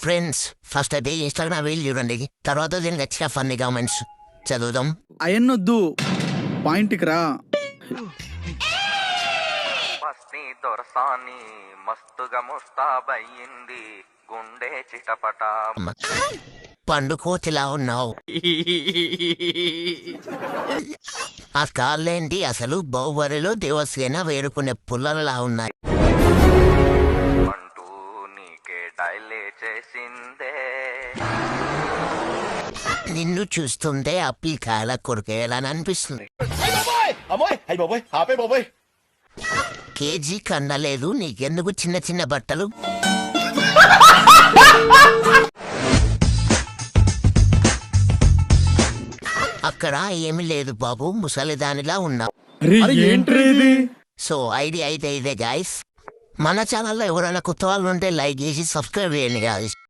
Friends first అయితే Instagram reel చూడండి, తర్వాత దీనికి వచ్చిన ఫన్నీ కామెంట్స్ చదువుదాం. అయన్నొద్దు, పాయింట్కి రా. మస్తీ దొరసాని మస్తుగా ముస్తాబయ్యింది, గుండె చిటపట. పండు కోతిలా ఉన్నావు. ఆ కాళ్ళేంటి అసలు బాహుబలిలో దేవసేన వేరుకునే పుల్లలలా ఉన్నాయి. అంటూ నీకే డైలే చేసిందే. నిన్ను చూస్తుంటే అప్పికాయల కొరికేయాలని అనిపిస్తుంది. కేజీ కన్నలేదు నీకెందుకు చిన్న చిన్న బట్టలు? అక్కడ ఏమి లేదు బాబు, ముసలిదానిలా ఉన్నావు. సో ఐడియా అయితే ఇదే గాయస్. మన ఛానల్లో ఎవరైనా కొత్త వాళ్ళు ఉంటే లైక్ చేసి సబ్స్క్రైబ్ చేయండి గాయస్.